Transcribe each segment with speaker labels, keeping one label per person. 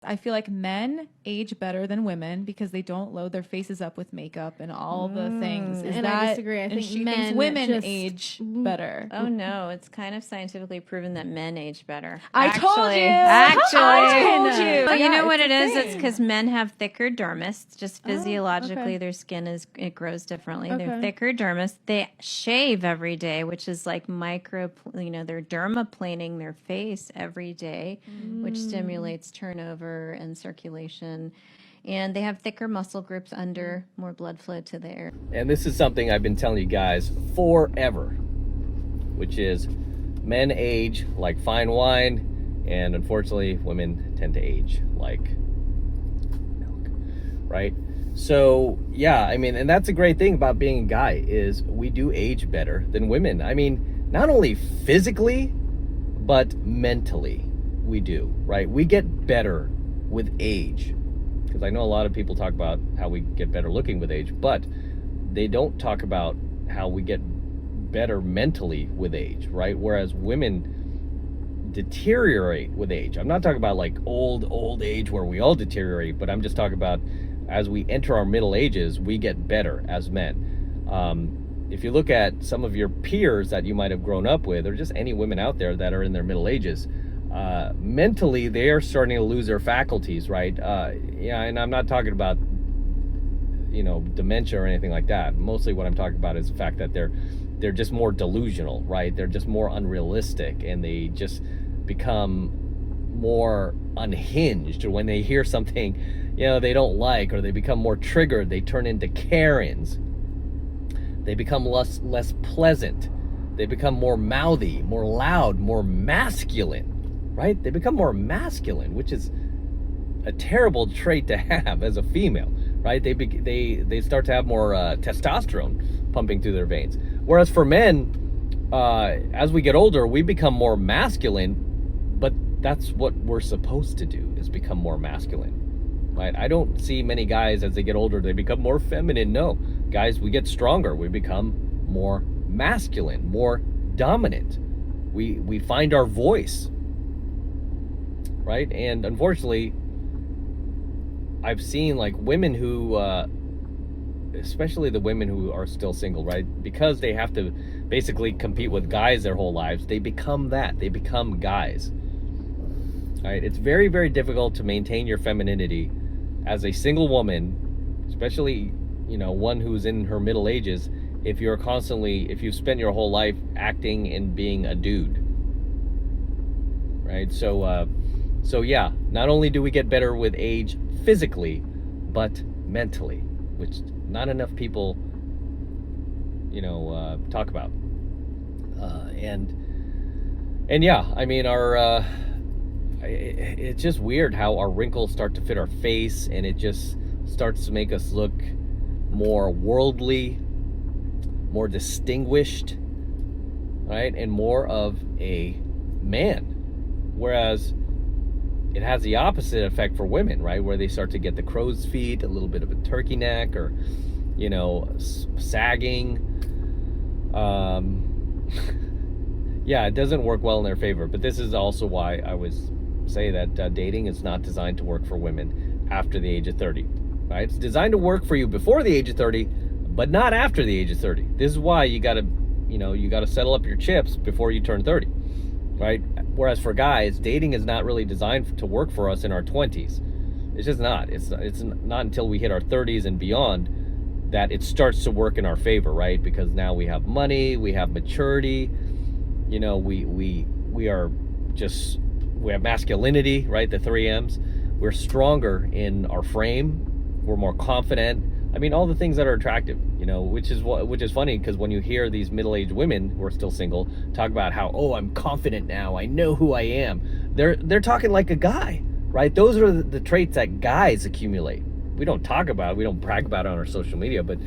Speaker 1: I feel like men age better than women because they don't load their faces up with makeup and all the things.
Speaker 2: And I disagree. I think
Speaker 1: she
Speaker 2: men
Speaker 1: thinks women
Speaker 2: just
Speaker 1: age better.
Speaker 3: Oh no, it's kind of scientifically proven that men age better.
Speaker 1: I told you.
Speaker 3: Actually,
Speaker 1: I told you.
Speaker 3: Well, you
Speaker 1: Yeah,
Speaker 3: know what it
Speaker 1: it's a
Speaker 3: is? It's
Speaker 1: thing.
Speaker 3: because men have thicker dermis. Just physiologically,
Speaker 2: okay.
Speaker 3: their skin it grows differently. They're
Speaker 2: Okay.
Speaker 3: thicker dermis. They shave every day, which is like they're dermaplaning their face every day, which stimulates turnover and circulation. And they have thicker muscle groups under, more blood flow to the air.
Speaker 4: And this is something I've been telling you guys forever, which is men age like fine wine, and unfortunately, women tend to age like milk, right? So, yeah, I mean, and that's a great thing about being a guy is we do age better than women. I mean, not only physically, but mentally we do, right? We get better with age. Because I know a lot of people talk about how we get better looking with age, but they don't talk about how we get better mentally with age, right? Whereas women deteriorate with age. I'm not talking about like old age where we all deteriorate, but I'm just talking about as we enter our middle ages, we get better as men. If you look at some of your peers that you might have grown up with, or just any women out there that are in their middle ages, mentally they are starting to lose their faculties, right? Yeah, and I'm not talking about dementia or anything like that. Mostly what I'm talking about is the fact that they're just more delusional, right? They're just more unrealistic, and they just become more unhinged. When they hear something they don't like, or they become more triggered, they turn into Karens. They become less pleasant. They become more mouthy, more loud, more masculine, right? They become more masculine, which is a terrible trait to have as a female, right? They start to have more testosterone pumping through their veins. Whereas for men, as we get older, we become more masculine, but that's what we're supposed to do, is become more masculine, right? I don't see many guys as they get older, they become more feminine. No, guys, we get stronger. We become more masculine, more dominant. We find our voice, right? And unfortunately, I've seen like women who, especially the women who are still single, right? Because they have to basically compete with guys their whole lives, they become that. They become guys. All right? It's very, very difficult to maintain your femininity as a single woman, especially, one who's in her middle ages, if you've spent your whole life acting and being a dude, right? So yeah, not only do we get better with age physically, but mentally, which not enough people, talk about. And yeah, I mean, it's just weird how our wrinkles start to fit our face, and it just starts to make us look more worldly, more distinguished, right? And more of a man. Whereas it has the opposite effect for women, right? Where they start to get the crow's feet, a little bit of a turkey neck, or, sagging. Yeah, it doesn't work well in their favor. But this is also why I was say that dating is not designed to work for women after the age of 30, right? It's designed to work for you before the age of 30, but not after the age of 30. This is why you gotta settle up your chips before you turn 30, right? Whereas for guys, dating is not really designed to work for us in our 20s. It's just not. It's not until we hit our 30s and beyond that it starts to work in our favor, right? Because now we have money, we have maturity, we have masculinity, right? The 3 M's. We're stronger in our frame. We're more confident. I mean, all the things that are attractive, which is funny, because when you hear these middle-aged women who are still single talk about how, I'm confident now, I know who I am. They're talking like a guy, right? Those are the traits that guys accumulate. We don't talk about it, we don't brag about it on our social media, but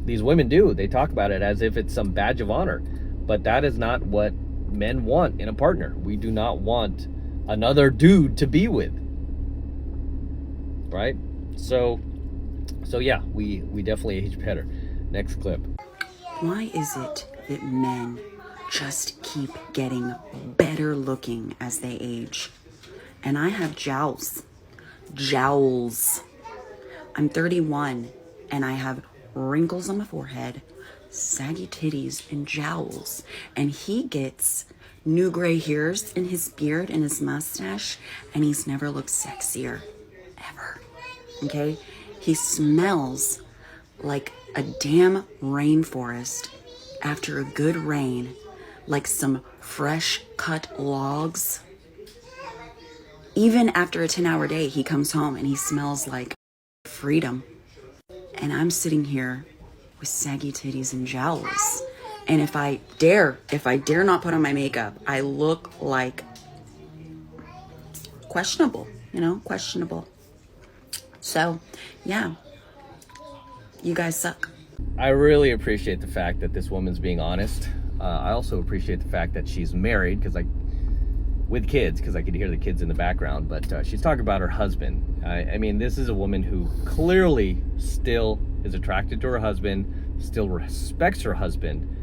Speaker 4: these women do. They talk about it as if it's some badge of honor. But that is not what men want in a partner. We do not want another dude to be with, right? So yeah, we definitely age better. Next clip.
Speaker 5: Why is it that men just keep getting better looking as they age? And I have jowls jowls. I'm 31 and I have wrinkles on my forehead, saggy titties, and jowls. And he gets new gray hairs in his beard and his mustache, and he's never looked sexier, ever. Okay? He smells like a damn rainforest after a good rain, like some fresh cut logs. Even after a 10-hour day, he comes home and he smells like freedom. And I'm sitting here with saggy titties and jowls. And if I dare not put on my makeup, I look like questionable, questionable. So, yeah, you guys suck.
Speaker 4: I really appreciate the fact that this woman's being honest. I also appreciate the fact that she's married, with kids, because I could hear the kids in the background, but she's talking about her husband. I mean, this is a woman who clearly still is attracted to her husband, still respects her husband,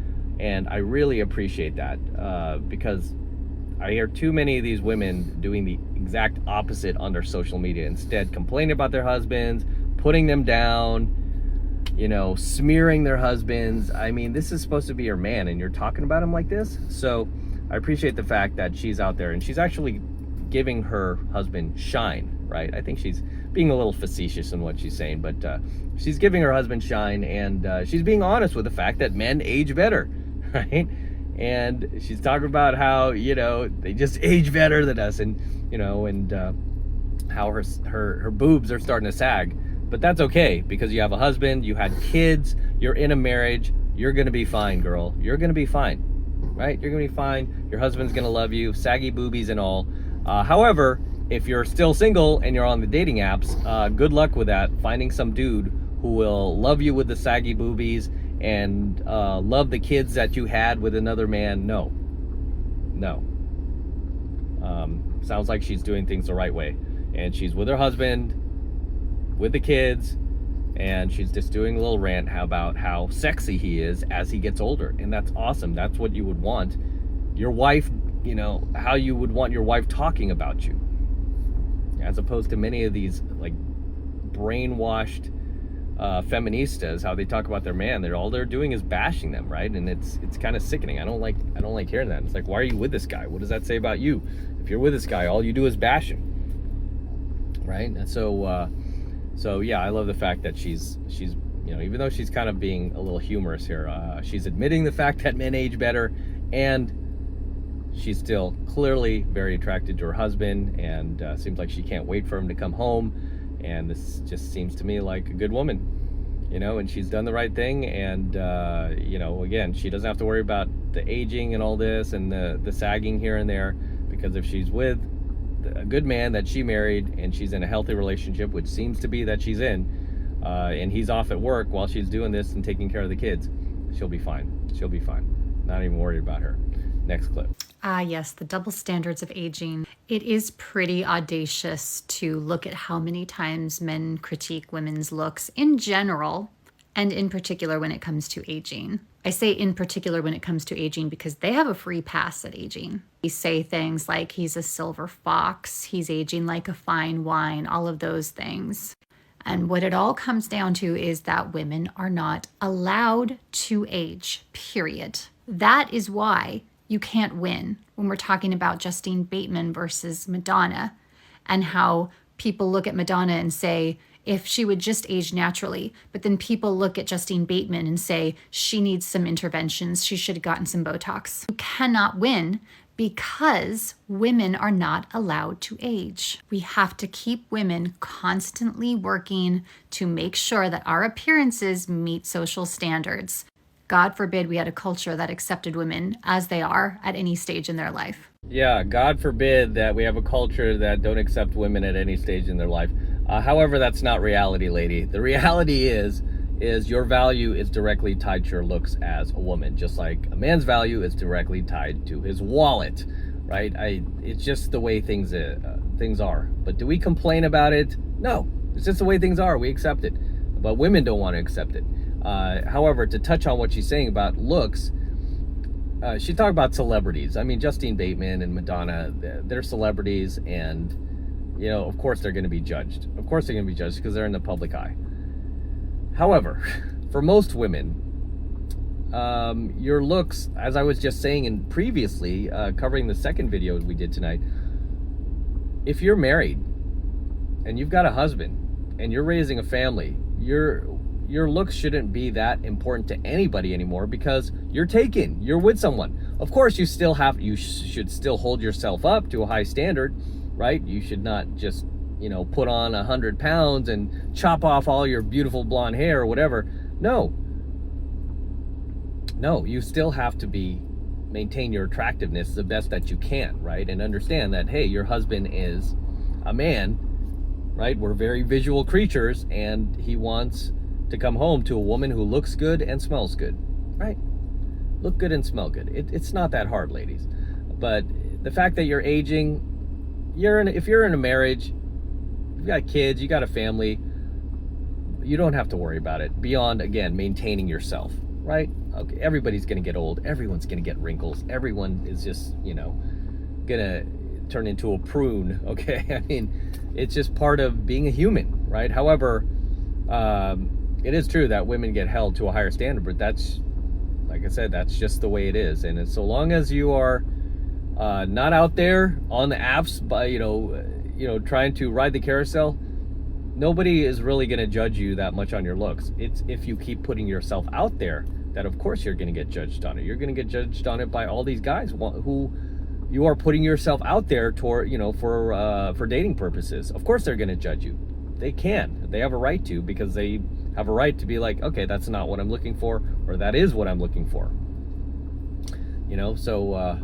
Speaker 4: and I really appreciate that, because I hear too many of these women doing the exact opposite on their social media, instead complaining about their husbands, putting them down, smearing their husbands. I mean, this is supposed to be your man, and you're talking about him like this? So I appreciate the fact that she's out there and she's actually giving her husband shine, right? I think she's being a little facetious in what she's saying, but she's giving her husband shine, and she's being honest with the fact that men age better, right? And she's talking about how, they just age better than us, and, how her boobs are starting to sag. But that's okay, because you have a husband, you had kids, you're in a marriage, you're gonna be fine, girl. You're gonna be fine, right? You're gonna be fine. Your husband's gonna love you, saggy boobies and all. However, if you're still single and you're on the dating apps, good luck with that. Finding some dude who will love you with the saggy boobies and love the kids that you had with another man. No. Sounds like she's doing things the right way. And she's with her husband, with the kids, and she's just doing a little rant about how sexy he is as he gets older. And that's awesome. That's what you would want your wife, how you would want your wife talking about you, as opposed to many of these brainwashed feministas, how they talk about their man. All they're doing is bashing them, right? And it's kind of sickening. I don't like hearing that. It's like, why are you with this guy? What does that say about you? If you're with this guy, all you do is bash him, right? And so yeah, I love the fact that she's even though she's kind of being a little humorous here, she's admitting the fact that men age better, and she's still clearly very attracted to her husband, and seems like she can't wait for him to come home. And this just seems to me like a good woman, and she's done the right thing. And again, she doesn't have to worry about the aging and all this and the sagging here and there, because if she's with a good man that she married and she's in a healthy relationship, which seems to be that she's in, and he's off at work while she's doing this and taking care of the kids, she'll be fine. Not even worried about her. Next clip.
Speaker 2: Yes, the double standards of aging. It is pretty audacious to look at how many times men critique women's looks in general, and in particular when it comes to aging. I say in particular when it comes to aging because they have a free pass at aging. They say things like he's a silver fox, he's aging like a fine wine, all of those things. And what it all comes down to is that women are not allowed to age, period. That is why you can't win when we're talking about Justine Bateman versus Madonna, and how people look at Madonna and say, if she would just age naturally, but then people look at Justine Bateman and say, she needs some interventions, she should have gotten some Botox. You cannot win because women are not allowed to age. We have to keep women constantly working to make sure that our appearances meet social standards. God forbid we had a culture that accepted women as they are at any stage in their life.
Speaker 4: Yeah, God forbid that we have a culture that don't accept women at any stage in their life. However, that's not reality, lady. The reality is your value is directly tied to your looks as a woman, just like a man's value is directly tied to his wallet, right? It's just the way things are. But do we complain about it? No, it's just the way things are. We accept it, but women don't want to accept it. However, to touch on what she's saying about looks, she talked about celebrities. I mean, Justine Bateman and Madonna, they're celebrities, and you know, of course they're going to be judged. Of course they're going to be judged because they're in the public eye. However, for most women, your looks, as I was just saying in previously, covering the second video we did tonight, if you're married and you've got a husband and you're raising a family, your looks shouldn't be that important to anybody anymore because you're taken, you're with someone. Of course, you should still hold yourself up to a high standard, right? You should not just, you know, put on 100 pounds and chop off all your beautiful blonde hair or whatever. No, you still have to maintain your attractiveness the best that you can, right? And understand that, hey, your husband is a man, right? We're very visual creatures, and he wants to come home to a woman who looks good and smells good, right? Look good and smell good. It's not that hard, ladies. But the fact that you're aging, if you're in a marriage, you've got kids, you got a family, you don't have to worry about it beyond, again, maintaining yourself, right? Okay, everybody's going to get old. Everyone's going to get wrinkles. Everyone is just, you know, going to turn into a prune, okay? I mean, it's just part of being a human, right? However, it is true that women get held to a higher standard, but that's, like I said, that's just the way it is. And so long as you are not out there on the apps, by you know, trying to ride the carousel, nobody is really going to judge you that much on your looks. It's if you keep putting yourself out there that, of course, you're going to get judged on it. You're going to get judged on it by all these guys who you are putting yourself out there toward, you know, for dating purposes. Of course, they're going to judge you. They can. They have a right to, because they have a right to be like, okay, that's not what I'm looking for, or that is what I'm looking for. You know, so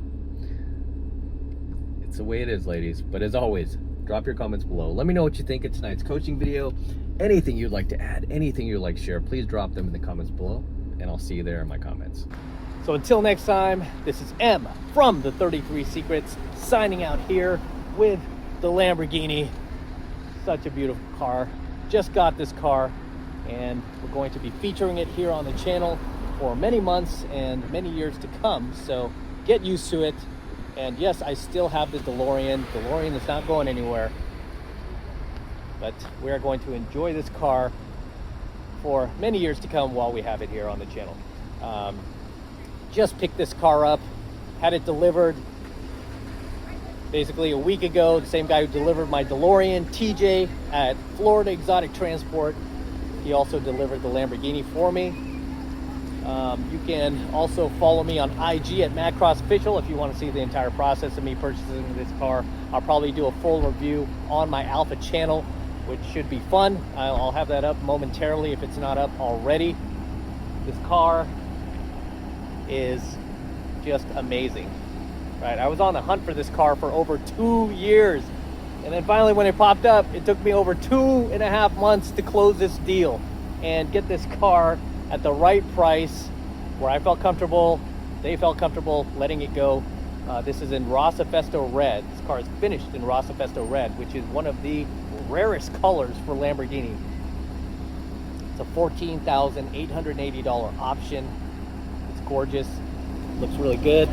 Speaker 4: it's the way it is, ladies. But as always, drop your comments below. Let me know what you think of tonight's coaching video. Anything you'd like to add, anything you'd like to share, please drop them in the comments below, and I'll see you there in my comments. So until next time, this is M from the 33 Secrets, signing out here with the Lamborghini. Such a beautiful car. Just got this car, and we're going to be featuring it here on the channel for many months and many years to come. So get used to it. And yes, I still have the DeLorean. DeLorean is not going anywhere. But we are going to enjoy this car for many years to come while we have it here on the channel. Just picked this car up, had it delivered basically a week ago. The same guy who delivered my DeLorean, TJ, at Florida Exotic Transport, he also delivered the Lamborghini for me. You can also follow me on IG at MadCrossOfficial if you want to see the entire process of me purchasing this car. I'll probably do a full review on my Alpha channel, which should be fun. I'll have that up momentarily if it's not up already. This car is just amazing, right? I was on the hunt for this car for over 2 years, and then finally when it popped up, it took me over 2.5 months to close this deal and get this car at the right price where I felt comfortable, they felt comfortable letting it go. This is in Rosa Festo Red. This car is finished in Rosa Festo Red, which is one of the rarest colors for Lamborghini. It's a $14,880 option. It's gorgeous, looks really good.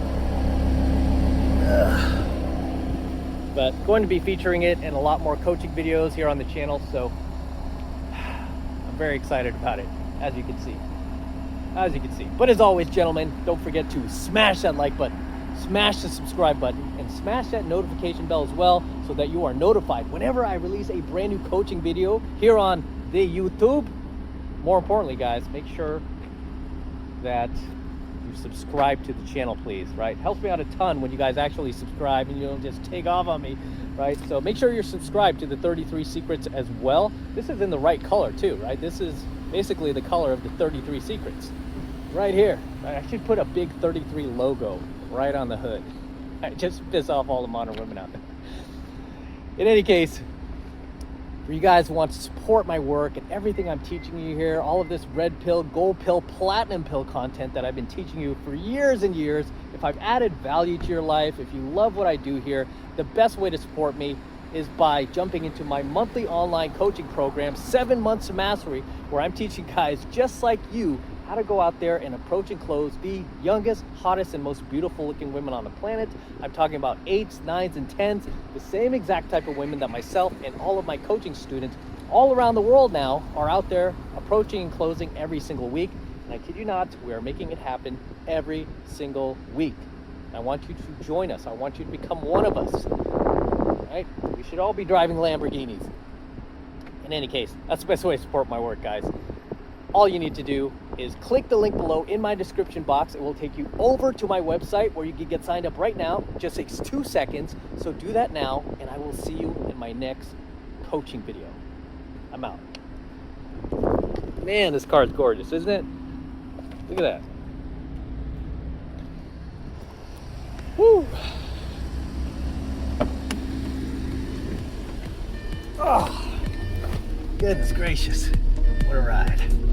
Speaker 4: But going to be featuring it in a lot more coaching videos here on the channel, so I'm very excited about it, as you can see. But as always, gentlemen, don't forget to smash that like button, smash the subscribe button, and smash that notification bell as well, so that you are notified whenever I release a brand new coaching video here on the YouTube. More importantly, guys, make sure that you subscribe to the channel, please, right? Helps me out a ton when you guys actually subscribe and you don't just take off on me, right? So make sure you're subscribed to the 33 Secrets as well. This is in the right color too, right? This is basically the color of the 33 Secrets right here. I should put a big 33 logo right on the hood. I just piss off all the modern women out there. In any case, for you guys who want to support my work and everything I'm teaching you here, all of this red pill, gold pill, platinum pill content that I've been teaching you for years and years, if I've added value to your life, if you love what I do here, the best way to support me is by jumping into my monthly online coaching program, 7 Months of Mastery, where I'm teaching guys just like you how to go out there and approach and close the youngest, hottest, and most beautiful looking women on the planet. I'm talking about 8s, 9s, and 10s, the same exact type of women that myself and all of my coaching students all around the world now are out there approaching and closing every single week. And I kid you not, we are making it happen every single week. I want you to join us. I want you to become one of us. Right? We should all be driving Lamborghinis. In any case, that's the best way to support my work, guys. All you need to do is click the link below in my description box. It will take you over to my website where you can get signed up right now. It just takes 2 seconds. So do that now, and I will see you in my next coaching video. I'm out. Man, this car is gorgeous, isn't it? Look at that. Woo! Oh, goodness gracious. What a ride.